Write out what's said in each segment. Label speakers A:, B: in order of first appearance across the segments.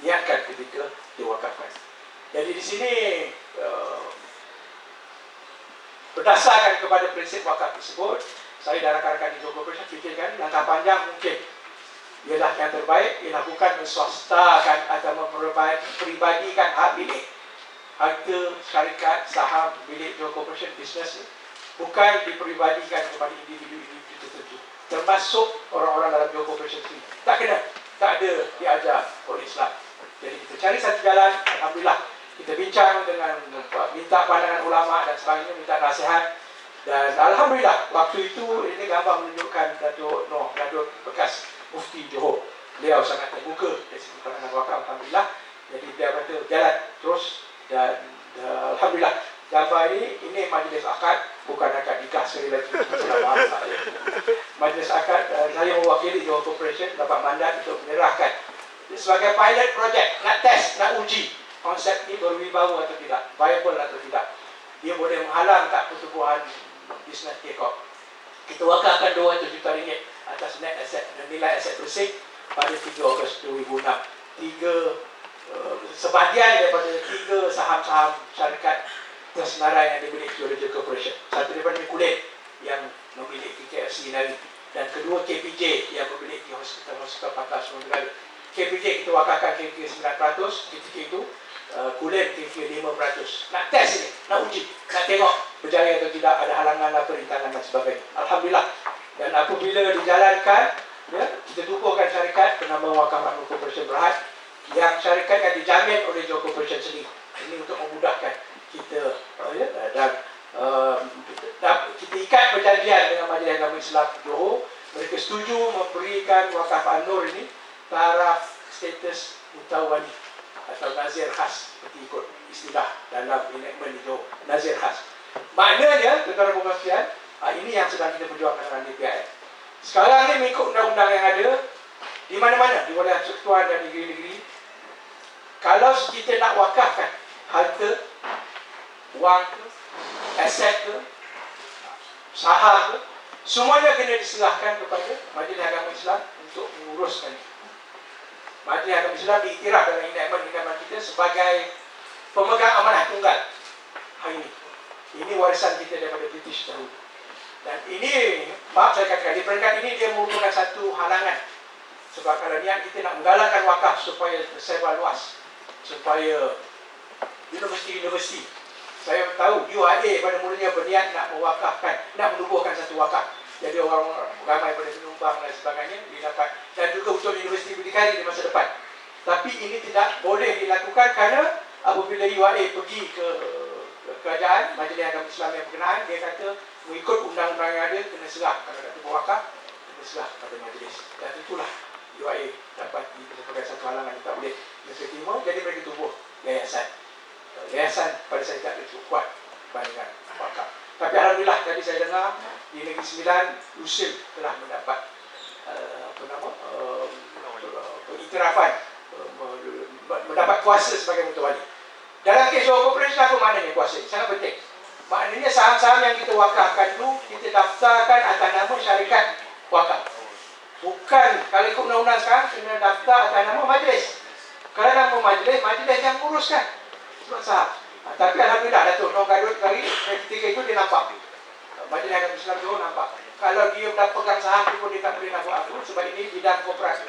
A: niatkan ketika diwakafkan. Jadi di sini berdasarkan kepada prinsip wakaf tersebut, saya dan rakan-rakan di Johor Corporation fikirkan langkah panjang mungkin ialah yang terbaik, ialah bukan menswastakan atau memperibadikan hak milik harta syarikat saham milik Johor Corporation Business, bukan diperibadikan kepada individu-individu tertentu, termasuk orang-orang dalam Johor Corporation sendiri. Tak kena, tak ada diajar oleh Islam. Jadi kita cari satu jalan. Alhamdulillah kita bincang dengan minta pandangan ulama dan sebagainya, minta nasihat, dan alhamdulillah waktu itu ini gambar menunjukkan Datuk Noh, Datuk bekas Mufti Johor. Beliau sangat terbuka dari segi pandangan wakaf, alhamdulillah. Jadi dia kata jalan terus, dan alhamdulillah gambar ini majlis akad, bukan akad nikah sekali lagi. Majlis akad, saya mewakili Johor Corporation dapat mandat untuk menyerahkan sebagai pilot project, nak test, nak uji konsep ini berwibawa atau tidak, viable atau tidak, dia boleh menghalang tak pertumbuhan bisnes take-off. Kita wakafkan RM200 juta atas net asset dan nilai aset bersih pada 3 Ogos 2006. Sebahagian daripada 3 saham-saham syarikat tersenarai yang dimiliki oleh Johor Corporation. Satu daripada Kulit yang memiliki KFC Nari, dan kedua KPJ yang memiliki hospital Pakar Semua Negara. KPJ kita wakafkan kira-kira 9%, ketika itu Kulit kira-kira 5%. Nak test ini, nak uji, nak tengok berjaya atau tidak, ada halangan atau rintangan dan sebagainya. Alhamdulillah. Dan apabila dijalankan, ya, kita tubuhkan syarikat bernama Wakaf Anur Corporation Berhad, yang syarikat yang dijamin oleh Johor Corporation sendiri. Ini untuk memudahkan kita, dan kita ikat perjanjian dengan Majlis Agama Islam Johor. Mereka setuju memberikan Wakaf Anur ini taraf status mutawali atau nazir khas, seperti ikut istilah dalam enactment di Johor, nazir khas. Maknanya, tuan-tuan dan puan-puan, ini yang sedang kita perjuangkan dengan DPRM. Sekarang ni mengikut undang-undang yang ada, di mana-mana, di wilayah persekutuan dan negeri-negeri, kalau kita nak wakafkan harta, wang ke, aset ke, saham ke, semuanya kena diserahkan kepada Majlis Agama Islam untuk menguruskan. Majlis Agama Islam diiktiraf dalam enactment kita sebagai pemegang amanah tunggal hari ini. Ini warisan kita daripada British dahulu. Dan ini, maaf saya katakan, di peringkat ini dia merupakan satu halangan. Sebab kalau niat kita nak menggalakkan wakaf supaya tersebar luas, supaya universiti-universiti, saya tahu UIA pada mulanya berniat nak mewakafkan, nak menubuhkan satu wakaf. Jadi orang ramai pada penyumbang dan sebagainya didapat, dan juga untuk universiti berdikari di masa depan. Tapi ini tidak boleh dilakukan kerana apabila UIA pergi ke kerajaan, Majlis Agama Islam yang berkenaan, dia kata mengikut undang-undang yang ada, kena serah. Kalau nak tubuh wakaf, kena serah pada majlis. Dan itulah UIA dapat sebagai satu halangan yang tak boleh mereka terima. Jadi mereka tubuh yayasan. Yayasan pada saya tak cukup kuat bandingkan wakaf. Tapi alhamdulillah tadi saya dengar di Negeri Sembilan, Lusil telah mendapat pengiktirafan, mendapat kuasa sebagai mutawali. Dalam kes Johor Corporation, apa maknanya kuasa? Sangat penting. Maknanya saham-saham yang kita wakafkan itu, kita daftarkan atas nama syarikat wakaf. Bukan, kalau ikut undang-undang sekarang, kena daftar atas nama majlis. Kalau nama majlis, majlis yang menguruskan surat saham. Tapi alhamdulillah, Datuk Noh Gadut tadi, ketika itu dia nampak. Majlis Agama Islam Johor nampak. Kalau dia dah pegang saham itu pun dia tak boleh nak buat apa, sebab ini bidang korporat.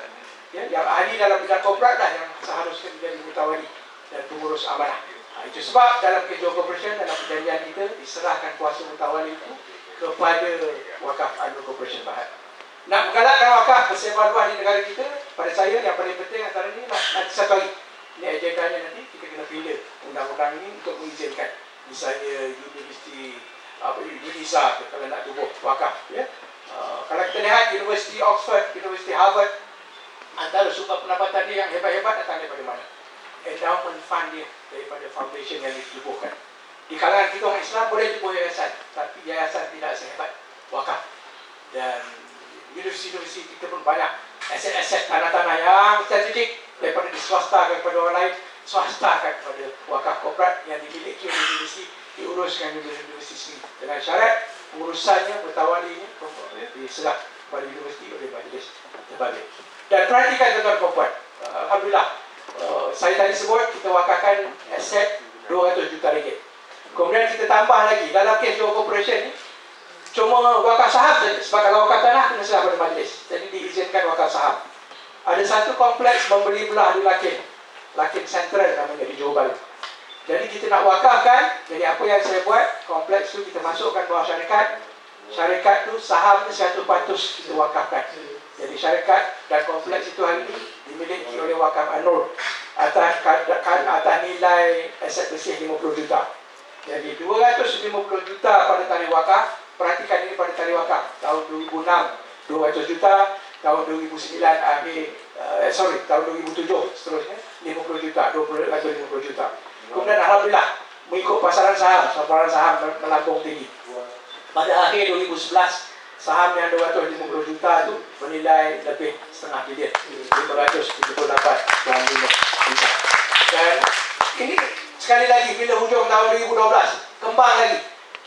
A: Ya, yang ahli dalam bidang korporat lah yang seharusnya menjadi mutawali dan pengurus amanah. Itu sebab dalam Johor Corporation, dalam perjanjian kita, diserahkan kuasa mutawali itu kepada Wakaf Anur Corporation Berhad. Nak menggalakkan wakaf bersebar luas di negara kita, pada saya yang paling penting antara ini nanti satu hari. Ini agendanya nanti kita kena pilih undang-undang ini untuk mengizinkan. Misalnya universiti UNISA kalau nak tubuh wakaf. Ya. Kalau kita lihat Universiti Oxford, Universiti Harvard, antara sumber pendapatan dia yang hebat-hebat datang daripada mana? Endowment fund dia, daripada foundation yang ditubuhkan. Di kalangan kita orang Islam boleh tubuh yayasan, tapi yayasan tidak sehebat wakaf. Dan universiti-universiti kita pun banyak aset-aset tanah-tanah yang strategik, daripada diswastakan kepada orang lain, swastakan kepada wakaf korporat yang dimiliki oleh universiti, diuruskan oleh universiti sendiri. Dengan syarat urusannya mutawalinya diserah kepada universiti oleh majlis terbalik. Dan perhatikan tuan-tuan dan puan-puan, alhamdulillah saya tadi sebut kita wakafkan aset 200 juta ringgit. Kemudian kita tambah lagi dalam kes Johor Corporation ni cuma wakaf saham saja. Sebab kalau wakaf tanah kena serah pada majlis. Jadi diizinkan wakaf saham. Ada satu kompleks membeli belah di Lakin Central namanya di Johor Bahru. Jadi kita nak wakafkan. Jadi apa yang saya buat, kompleks tu kita masukkan bawah syarikat. Syarikat tu saham tu 100% kita wakafkan. Jadi syarikat dan kompleks itu hari ini dimiliki oleh Wakaf An-Nur atas nilai aset bersih 50 juta. Jadi 250 juta pada tarikh wakaf. Perhatikan ini pada tarikh wakaf tahun 2006 200 juta, tahun 2009 tahun 2007 seterusnya 50 juta, 50 juta. Kemudian alhamdulillah mengikut pasaran saham melambung tinggi. Pada akhir 2011 saham yang 250 juta itu bernilai lebih setengah bilion, 578.5 juta. Dan ini sekali lagi bila hujung tahun 2012 kembang lagi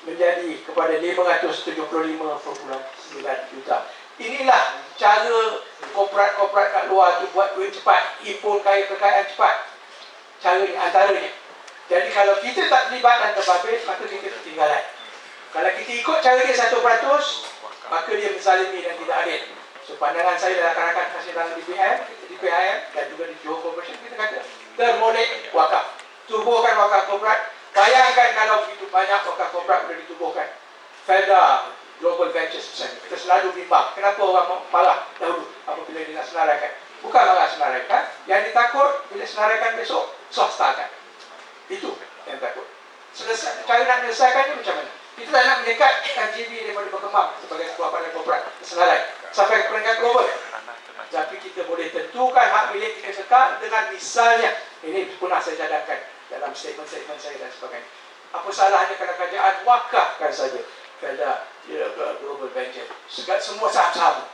A: menjadi kepada 575.9 juta. Inilah cara korporat-korporat kat luar tu buat duit cepat, impun kekayaan cepat. Cara ni antaranya. Jadi kalau kita tak terlibat dan terbabit, maka kita ketinggalan. Kalau kita ikut cara dia 100%, maka dia menzalimi dan tidak adil. So pandangan saya dalam rakan-rakan hasil di PHM dan juga di Johor Corporation, kita kata termodek wakaf. Tubuhkan wakaf korporat. Bayangkan kalau begitu banyak wakaf korporat boleh ditubuhkan. Felda Global Ventures misalnya. Kita selalu bimbang. Kenapa orang marah dahulu apabila dia nak senaraikan? Bukan marah senaraikan. Yang ditakut bila senaraikan besok, swastakan. Itu yang takut. Cara nak menyelesaikannya macam mana? Kita tak nak mendekatkan JB daripada berkembang sebagai sebuah badan korporat senarai sampai ke peringkat global. Tapi kita boleh tentukan hak milik kita sekal dengan misalnya, ini pernah saya cadangkan dalam statement-statement saya dan sebagainya. Apa salahnya kalau kerajaan wakafkan saja kepada Global Venture, semua saham-saham.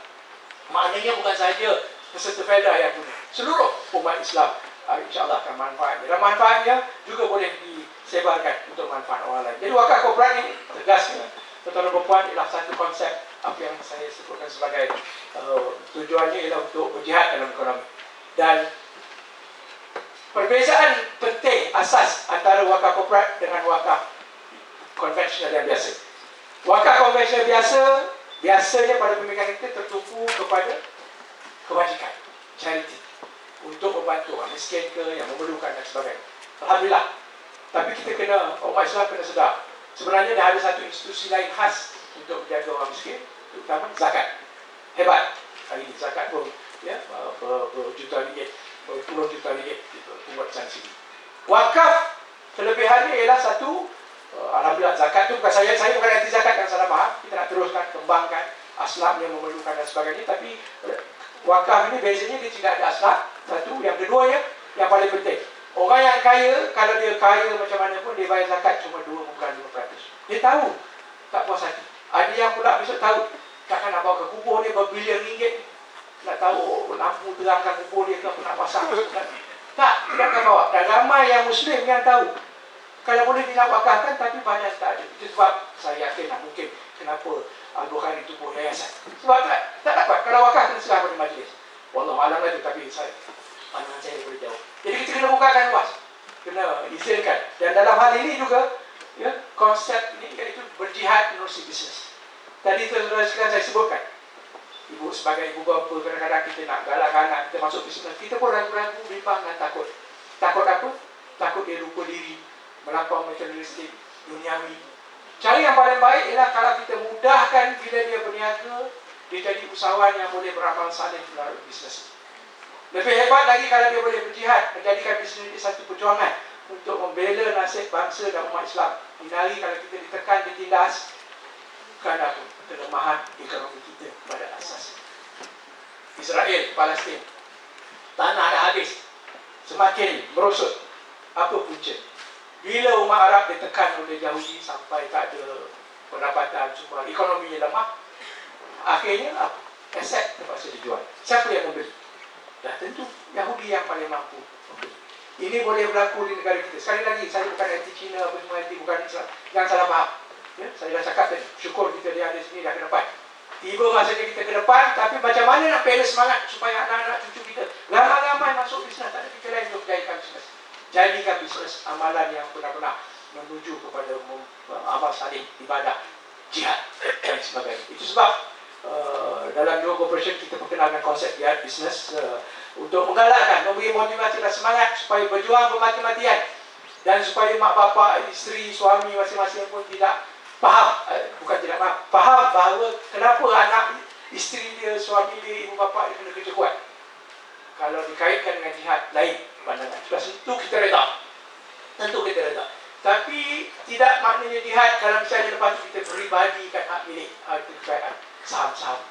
A: Maknanya bukan saja peserta Felda yang punya, seluruh umat Islam insyaAllah akan manfaatnya. Dan manfaatnya juga boleh disebarkan untuk manfaat orang lain. Jadi wakaf korporat ini tegas, tuan-tuan dan puan, ialah satu konsep apa yang saya sebutkan sebagai tujuannya ialah untuk berjihad dalam ekonomi. Dan perbezaan penting asas antara wakaf korporat dengan wakaf konvensional yang biasa. Wakaf konvensional biasanya pada pemikiran kita tertumpu kepada kebajikan, charity, untuk membantu orang miskin ke yang memerlukan dan sebagainya. Alhamdulillah. Tapi kita kena, umat Islam kena sedar, sebenarnya dah ada satu institusi lain khas untuk menjaga orang miskin, terutama zakat. Hebat. Hari ini zakat pun berjuta ringgit, berpuluh juta ringgit buat sana sini. Wakaf kelebihannya ialah satu, alhamdulillah zakat tu bukan saya bukan anti zakat yang salah faham. Kita nak teruskan, kembangkan asnaf yang memerlukan dan sebagainya. Tapi wakaf ini biasanya dia tidak ada asnaf. Satu, yang keduanya yang paling penting, orang yang kaya, kalau dia kaya macam mana pun dia bayar zakat cuma 2 bukan 5%. Dia tahu, tak puas hati. Ada yang pula besok tahu, takkan nak bawa ke kubur dia berbilion ringgit, nak tahu lampu terangkan kubur dia ke apa nak pasang. Tak, tidak akan bawa. Dan ramai yang Muslim yang tahu, kalau boleh dia nak wakafkan tapi banyak tak ada. Itu sebab saya yakin mungkin kenapa Al-Bukhari tubuh yayasan. Sebab tak dapat. Kalau wakaf kena serah pada majlis. Wallahualam lagi, tapi pandangan saya daripada jauh. Jadi kita kena bukakan luas, kena izinkan. Dan dalam hal ini juga, konsep ini iaitu berjihad menerusi bisnes. Tadi saya sebutkan, ibu sebagai ibu bapa kadang-kadang kita nak galakkan anak kita masuk bisnes, kita pun ragu-ragu, bimbang dan takut. Takut apa? Takut dia lupa diri, melampau materialistik, duniawi. Cara yang paling baik ialah kalau kita mudahkan bila dia berniaga, dia jadi usahawan yang boleh beramal saleh melalui bisnes. Lebih hebat lagi kalau dia boleh berjihad, menjadikan bisnes ini satu perjuangan untuk membela nasib bangsa dan umat Islam. Ini hari kalau kita ditekan, ditindas, kerana apa? Kelemahan ekonomi kita pada asas. Israel, Palestin, tanah dah habis, semakin merosot. Apa punca? Bila umat Arab ditekan oleh Yahudi sampai tak ada pendapatan, semua ekonominya lemah, akhirnya apa? Aset terpaksa dijual. Siapa yang membeli? Dah tentu Yahudi yang paling mampu membeli. Ini boleh berlaku di negara kita. Sekali lagi, saya bukan anti Cina, bukan Islam. Jangan salah faham. Saya dah cakap tadi, syukur kita dia ada sini dah ke depan. Tiba masanya kita ke depan, tapi macam mana nak balance semangat supaya anak-anak cucu kita ramai-ramai masuk bisnes, tak ada fikir lain untuk berjayakan bisnes. jadikan bisnes amalan yang benar-benar menuju kepada amal saleh, ibadah, jihad dan sebagainya. Itu sebab dalam Johor Corporation kita perkenalkan konsep jihad bisnes untuk menggalakkan, memberi motivasi dan semangat supaya berjuang bermati-matian, dan supaya mak bapak, isteri, suami masing-masing pun tidak faham, bukan tidak faham bahawa kenapa anak isteri dia, suami dia, ibu bapa dia kena kerja kuat. Kalau dikaitkan dengan jihad, lain pandangan. Tentu kita reda. Tentu kita reda. Tapi tidak maknanya jihad kalau misalnya lepas itu kita peribadikan hak milik itu kekayaan saham-saham.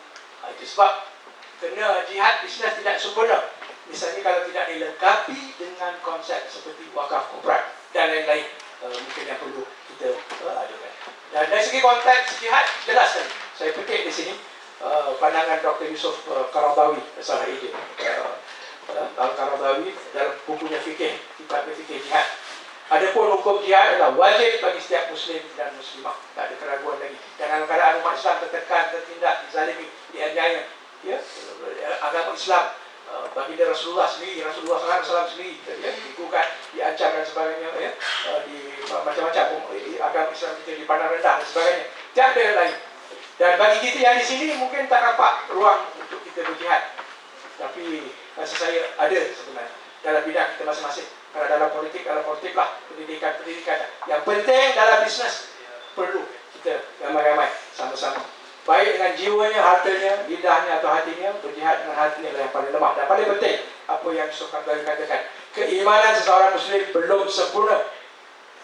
A: Itu sebab kena jihad bisnes tidak sempurna. Misalnya kalau tidak dilengkapi dengan konsep seperti wakaf korporat dan lain-lain, mungkin yang perlu kita adakan. Dan dari segi konteks jihad, jelas kan. Saya petik di sini pandangan Dr. Yusuf Qaradawi, salah idea. Al-Qaradawi dalam bukunya fikih, kitab fikih jihad. Adapun hukum jihad adalah wajib bagi setiap muslim dan muslimah, tak ada keraguan lagi. Dan dalam keadaan umat Islam tertekan, tertindak, dizalimi, dianiaya, ya, agama Islam, baginda Rasulullah sendiri, Rasulullah SAW sendiri, ya, digugat, diancam dan sebagainya, ya, di macam-macam agama Islam kita dipandang rendah dan sebagainya. Tiada yang lain. Dan bagi kita yang di sini mungkin tak nampak ruang untuk kita berjihad. Tapi rasa saya ada sebenarnya dalam bidang kita masing-masing. Kalau dalam politik lah, pendidikan. Yang penting dalam bisnes perlu kita ramai-ramai sama-sama. Baik dengan jiwanya, hartanya, lidahnya atau hatinya, berjihad dengan hatinya lah yang paling lemah. Dan paling penting, apa yang Yusuf Qaradawi katakan, keimanan seseorang muslim belum sempurna.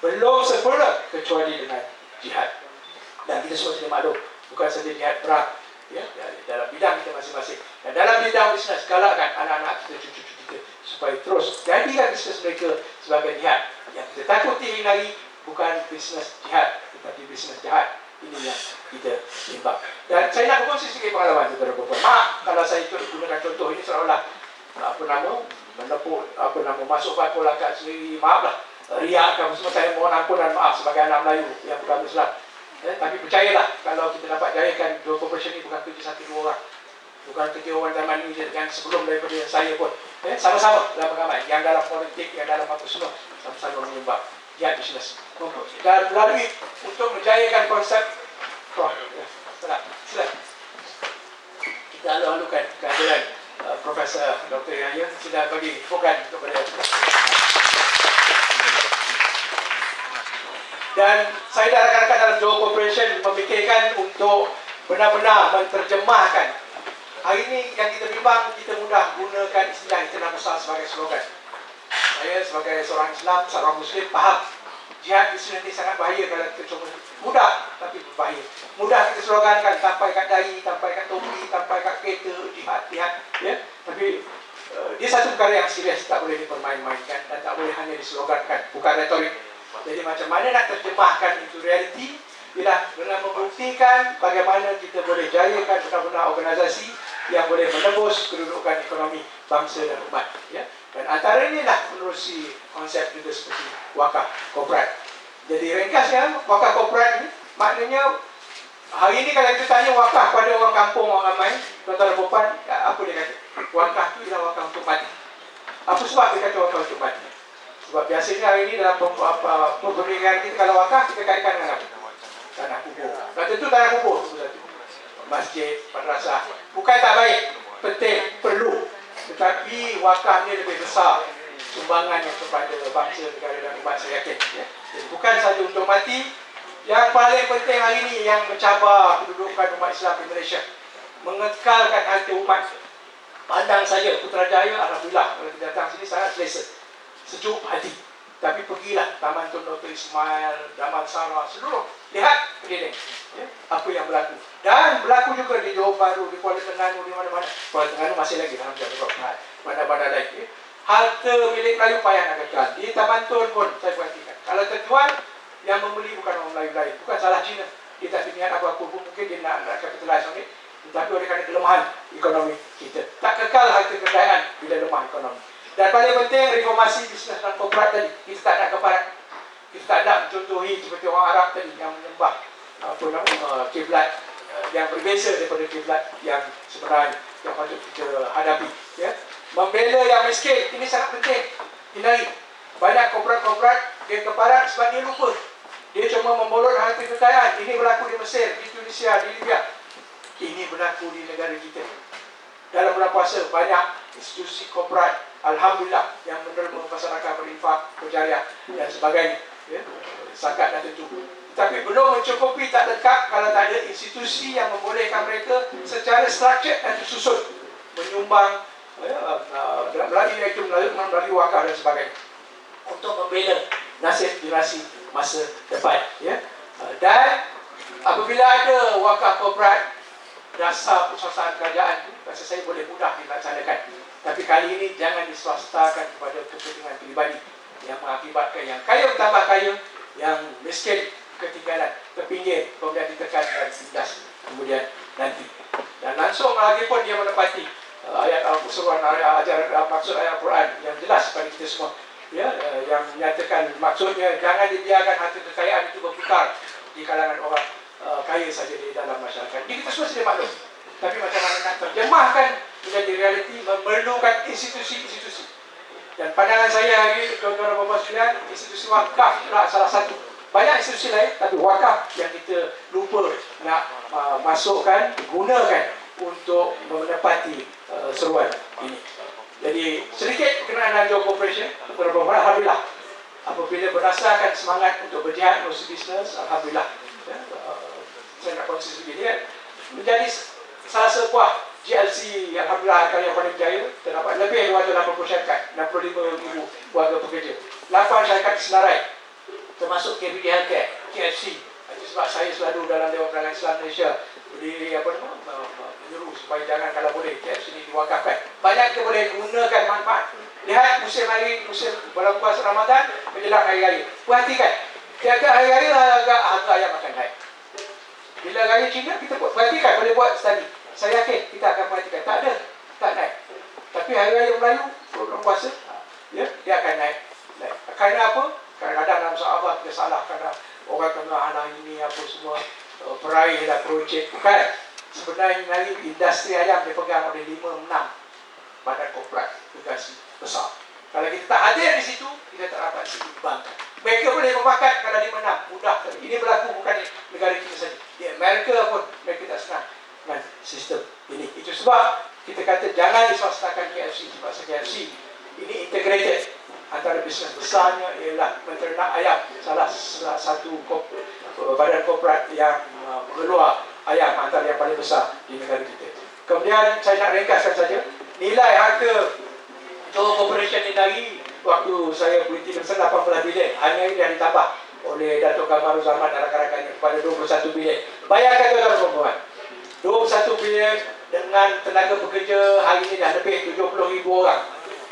A: Belum sempurna kecuali dengan jihad. Dan kita semua sudah maklum, bukan saja jihad perang, ya, dalam bidang kita masing-masing. Dan dalam bidang bisnes, galakkan anak-anak kita, cucu-cucu kita supaya terus jadikan bisnes mereka sebagai jihad. Yang kita takuti hari bukan bisnes jihad, tetapi bisnes jahat. Ini yang kita timbang. Dan saya nak berkongsi sedikit pengalaman saudara perempuan. Maaf kalau saya gunakan contoh ini seolah-olah masuk fakul akad sendiri. Maaflah, riak apa semua. Saya mohon ampun dan maaf sebagai anak Melayu yang bukan Islam. Tapi percayalah, kalau kita dapat jayakan Johor Corporation ini bukan kerja satu dua orang, bukan kerja orang zaman ini dengan sebelum daripada saya pun. Sama-sama dalam pengamal, yang dalam politik, yang dalam apa semua, sama-sama menyumbang jihad bisnes. Dan melalui untuk menjayakan konsep sila kita lalu-lalukan kehadiran Profesor Dr. Yahya sudah bagi infokan kepada. Dan saya dan rakan-rakan dalam Johor Corporation memikirkan untuk benar-benar menterjemahkan. Hari ini yang kita bimbang, kita mudah gunakan istilah Islam besar sebagai slogan. Saya sebagai seorang Islam, seorang Muslim faham jihad bisnes ini sangat bahaya kalau kita cuba. Mudah tapi berbahaya. Mudah kita slogankan, sampai kat dahi, sampai kat topi, sampai kat kereta, jihad, ya. Tapi dia satu perkara yang serius, tak boleh dipermain-mainkan dan tak boleh hanya dislogankan, bukan retorik. Jadi macam mana nak terjemahkan itu realiti? Ialah dengan membuktikan bagaimana kita boleh jayakan benar-benar organisasi yang boleh menembus kedudukan ekonomi bangsa dan umat, ya. Dan antara inilah menerusi konsep juga seperti wakaf korporat. Jadi ringkasnya, wakaf korporat ini maknanya hari ini kalau kita tanya wakaf pada orang kampung, orang ramai, tuan-tuan dan puan, apa dia kata? Wakaf itu ialah wakaf untuk mati. Apa sebab dia kata wakaf untuk mati? Sebab biasanya hari ini dalam pemberian kita, kalau wakaf kita kaitkan dengan apa? Tanah kubur. Dan tentu tanah kubur satu. Masjid, madrasah. Bukan tak baik, penting, perlu. Tetapi wakaf ni lebih besar sumbangannya kepada bangsa, negara dan umat, saya yakin, ya. Jadi bukan sahaja untuk mati. Yang paling penting hari ini yang mencabar kedudukan umat Islam di Malaysia, mengekalkan hati umat. Pandang saja Putrajaya, alhamdulillah kalau kita datang sini sangat selesa, sejuk hati. Tapi pergilah Taman Tun Dr. Ismail, Damansara, seluruh lihat keliling, ya, apa yang berlaku. Dan berlaku juga di Johor Bahru, di Kuala Terengganu, di mana-mana. Kuala Terengganu masih lagi dalam jangka mana-mana lagi. Ya. Harta milik Melayu payah nak kekal. Di Taman Tun pun saya perhatikan. Kalau terjual, yang membeli bukan orang Melayu lain, bukan salah Cina. Dia tak berniat apa-apa pun, mungkin dia nak capitalize on it. Tetapi oleh kerana kelemahan ekonomi kita, tak kekal harta kekayaan bila lemah ekonomi. Dan paling penting reformasi bisnes dan korporat tadi. Kita tak nak keparat. Kita tak nak mencontohi seperti orang Arab tadi yang menyembah kiblat yang berbeza daripada kiblat yang sebenarnya yang patut kita hadapi, ya. Membela yang miskin ini sangat penting. Hindari. Banyak korporat-korporat dia keparat sebab dia lupa. Dia cuma membolot harta kekayaan. Ini berlaku di Mesir, di Tunisia, di Libya. Ini berlaku di negara kita. Dalam bulan puasa, banyak institusi korporat, alhamdulillah, yang menerima masyarakat berinfak, berjaya dan sebagainya. Ya, zakat dan tentu. Tapi belum mencukupi, tak dekat kalau tak ada institusi yang membolehkan mereka secara structured dan tersusun menyumbang melalui wakaf dan sebagainya untuk membela nasib generasi masa depan. Ya. Dan apabila ada wakaf korporat, dasar pusat kerajaan itu, rasa saya boleh mudah dilaksanakan. Tapi kali ini jangan diswastakan kepada kepentingan pribadi yang mengakibatkan yang kaya bertambah kaya, yang miskin ketinggalan, terpinggir, kemudian ditekan dan tindas kemudian nanti. Dan langsung lagi pun dia menepati ayat Al-Quran, maksud ayat Al-Quran yang jelas pada kita semua. Ya, yang menyatakan maksudnya jangan dibiarkan harta kekayaan itu berputar di kalangan orang kaya saja di dalam masyarakat. Jadi kita semua sedia maklum. Tapi macam mana nak terjemahkan menjadi realiti memerlukan institusi-institusi. Dan pandangan saya hari tuan-tuan dan puan-puan sekalian, institusi wakaf adalah salah satu. Banyak institusi lain, tapi wakaf yang kita lupa nak masukkan, gunakan untuk menepati seruan ini. Jadi sedikit berkenaan dengan Johor Corporation, alhamdulillah. Apabila berdasarkan semangat untuk berjihad mengurus bisnes, alhamdulillah. Ya, saya nak kongsi begini, menjadi salah sebuah GLC alhamdulillah yang paling berjaya. Terdapat lebih 280 syarikat, 65,000 warga pekerja, 8 syarikat senarai, termasuk KPD Healthcare, KFC. Itu sebab saya selalu dalam Dewan Perdagangan Islam Malaysia menyuruh supaya jangan kalau boleh KFC ini diwakafkan. Banyak kita boleh gunakan manfaat. Lihat musim bulan puasa Ramadan menjelang hari raya. Perhatikan, tiap-tiap hari raya harga ayam akan naik. Bila raya Cina kita perhatikan, boleh buat study. Saya yakin kita akan perhatikan, tak naik. Tapi hari raya Melayu bulan puasa, ya, dia akan naik. Kerana apa? Kadang-kadang dalam sahabat kita salah kerana orang tengah anak ini apa semua peraih dan projek. Bukan. Sebenarnya hari industri ayam dipegang oleh 5-6 badan korporat negasi besar. Kalau kita tak hadir di situ, kita tak dapat seimbangkan. Mereka boleh berpakat kalau 5-6, mudah. Ini berlaku bukan di negara kita saja. Di Amerika pun mereka tak senang dengan sistem ini. Itu sebab kita kata jangan diswastakan KFC. Sebab KFC ini integrated. Antara bisnes besarnya ialah menternak ayam. Salah satu badan korporat yang mengeluar ayam antara yang paling besar di negara kita. Kemudian saya nak ringkaskan saja. Nilai harga Johor Corporation ini dari waktu saya berhenti bersama 18 bilion. Hari ini dah ditambah oleh Datuk Kamarul Zaman dan rakan-rakannya kepada 21 bilion. Bayangkan tuan-tuan dan puan, 21 bilion dengan tenaga pekerja hari ini dah lebih 70,000 orang.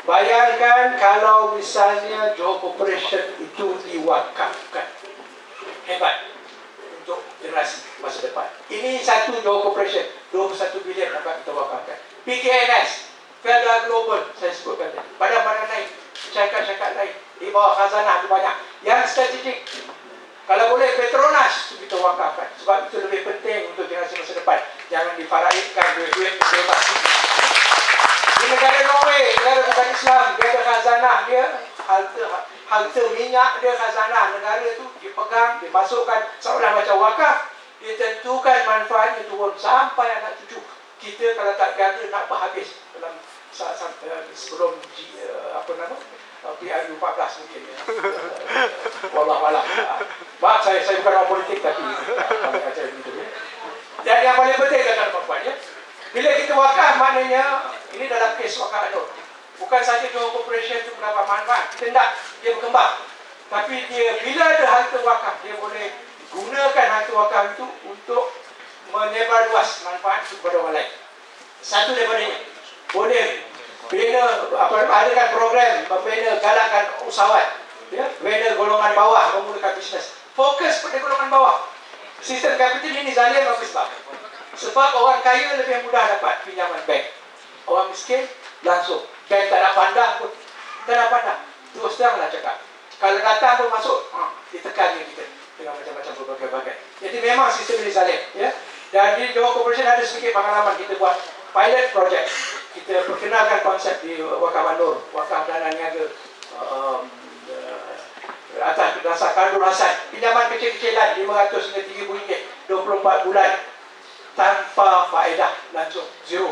A: Bayangkan kalau misalnya Johor Corporation itu diwakafkan. Hebat untuk generasi masa depan. Ini satu Johor Corporation, 21 bilion dapat kita wakafkan. PKNS, Felda Global, saya sebutkan tadi. Badan-badan lain, syarikat-syarikat lain di bawah khazanah itu banyak. Yang strategik, kalau boleh Petronas itu kita wakafkan. Sebab itu lebih penting untuk generasi masa depan. Jangan difaraidkan duit-duit bebas. Di negara Norway, negara bukan Islam, dia ada khazanah dia, harta minyak dia khazanah negara itu dipegang, dimasukkan seolah macam wakaf. Ditentukan manfaatnya turun sampai anak cucu. Kita kalau tak jaga nak berhabis dalam sebelum PRU 14 mungkin. Wallahualam. Maaf saya bukan orang politik tapi macam itu ya. Dan yang paling penting dalam perempuan ya. Bila kita wakaf maknanya ini dalam kes wakaf itu. Bukan saja Johor Corporation itu berapa manfaat. Kita nak dia berkembang. Tapi dia bila ada harta wakaf dia boleh gunakan harta wakaf itu untuk menyebarluas manfaat kepada orang lain. Satu daripadanya boleh bina adakan program membina galakkan usahawan, ya, bina golongan bawah memulakan bisnes. Fokus pada golongan bawah. Sistem kapital ini zalim habis sebab orang kaya lebih mudah dapat pinjaman bank. Orang miskin langsung bank tak nak pandang pun, tak nak pandang. Terus teranglah cakap. Kalau datang pun masuk, ditekan kita dengan macam-macam berbagai-bagai. Jadi memang sistem ini zalim, ya. Dan di Johor Corporation ada sedikit pengalaman kita buat pilot project. Kita perkenalkan konsep di Wakaf Nur, Wakaf Dana Niaga dasar Kandul Hasan, pinjaman kecil-kecilan RM500 hingga RM3,000, 24 bulan tanpa faedah, langsung zero.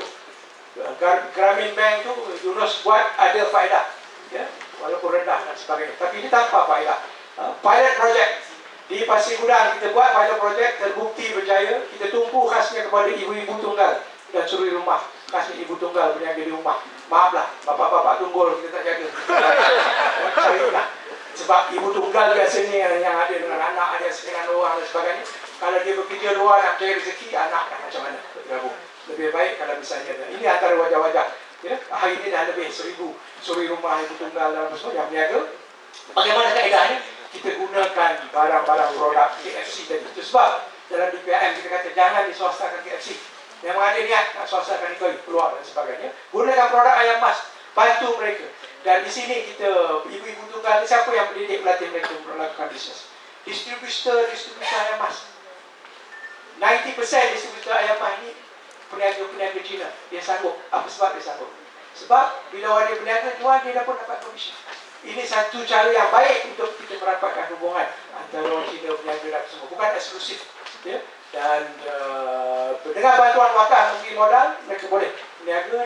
A: Grameen Bank tu Yunus buat ada faedah, ya, walaupun rendah dan sebagainya, tapi ini tanpa faedah. Pilot project di Pasir Gudang kita buat pilot project, terbukti berjaya. Kita tumpu khasnya kepada ibu-ibu tunggal dan suri rumah, khasnya ibu tunggal berniaga di rumah. Maaflah, bapak-bapak tunggul kita tak jaga. Carilah. Sebab ibu tunggal biasanya yang ada dengan anak, ada dengan orang dan sebagainya. Kalau dia bekerja luar nak cari rezeki, anak dah macam mana bergabung. Lebih baik kalau misalnya ini antara wajah-wajah. Ya, hari ini dah lebih 1,000 suri rumah ibu tunggal dan semua yang berniaga. Bagaimana kaedahnya? Kita gunakan barang-barang produk KFC tadi. Itu sebab dalam DPM kita kata jangan diswastakan KFC. Yang ada niat nak swastakan Nikoi keluar dan sebagainya. Gunakan produk ayam mas, bantu mereka. Dan di sini kita ibu-ibu tunggal, siapa yang mendidik pelatih mereka melakukan bisnes? Distributor ayam mas. 90% distributor ayam mas ini peniaga-peniaga Cina. Dia sanggup. Apa sebab dia sanggup? Sebab bila orang dia berniaga, jual dia dah pun dapat komisen. Ini satu cara yang baik untuk kita merapatkan hubungan antara orang Cina berniaga dan semua. Bukan eksklusif. Ya? Dan dengan bantuan wakaf memberi modal, mereka boleh berniaga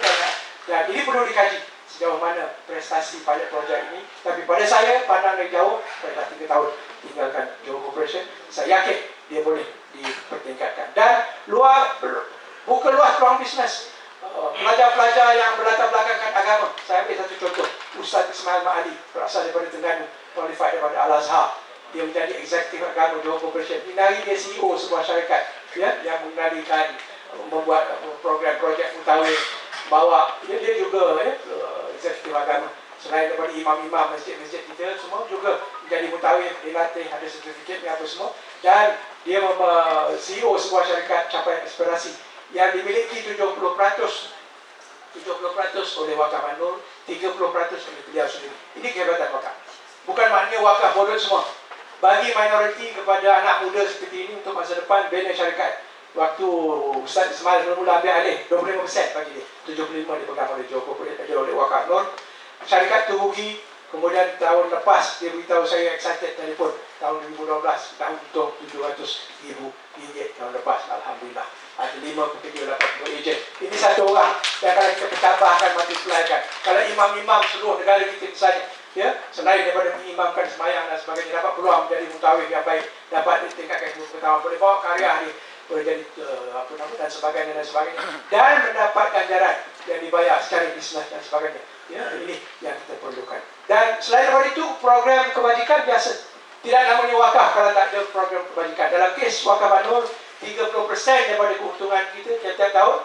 A: dan ini perlu dikaji sejauh mana prestasi pilot project ini. Tapi pada saya, pandang dari jauh, pada 3 tahun tinggalkan Johor Corporation, saya yakin dia boleh dipertingkatkan. Dan buka luas peluang bisnes. Pelajar-pelajar yang berlatar belakangkan agama. Saya ambil satu contoh. Ustaz Ismail Ma'ali, berasal daripada Terengganu, qualified daripada Al-Azhar. Dia menjadi eksekutif agama Johor Corporation. Ini dia CEO sebuah syarikat, ya, yang mengendalikan, membuat program projek mutawif, bawa dia juga, ya, eksekutif agama. Selain daripada imam-imam masjid-masjid kita semua juga menjadi mutawif, dilatih, ada sertifikatnya apa semua. Dan dia CEO sebuah syarikat Capaian Inspirasi yang dimiliki 70% oleh wakaf An-Nur, 30% oleh beliau sendiri. Ini kehebatan wakaf. Bukan maknanya wakaf bodoh semua. Bagi minoriti kepada anak muda seperti ini untuk masa depan, bina syarikat. Waktu Ustaz Ismail mula ambil alih, 25% bagi dia. 75% dipegang oleh Johor Corporation, oleh wakaf An-Nur. Syarikat tu rugi. Kemudian tahun lepas dia beritahu saya excited telefon tahun 2012 dah untung RM700,000 tahun lepas. Alhamdulillah. Ada 5 pekerja, 80 ejen. Ini satu orang yang kalau kita tambahkan, multiplikan. Kalau imam-imam seluruh negara kita misalnya, ya, selain daripada mengimamkan sembahyang dan sebagainya, dapat peluang menjadi mutawif yang baik, dapat ditingkatkan ilmu pengetahuan, boleh bawa karya ni, boleh jadi dan sebagainya dan mendapat ganjaran yang dibayar secara bisnes dan sebagainya. Ya, ini yang kita perlukan. Dan selain daripada itu, program kebajikan biasa. Tidak namanya wakaf kalau tak ada program kebajikan. Dalam kes wakaf An-Nur, 30% daripada keuntungan kita tiap-tiap tahun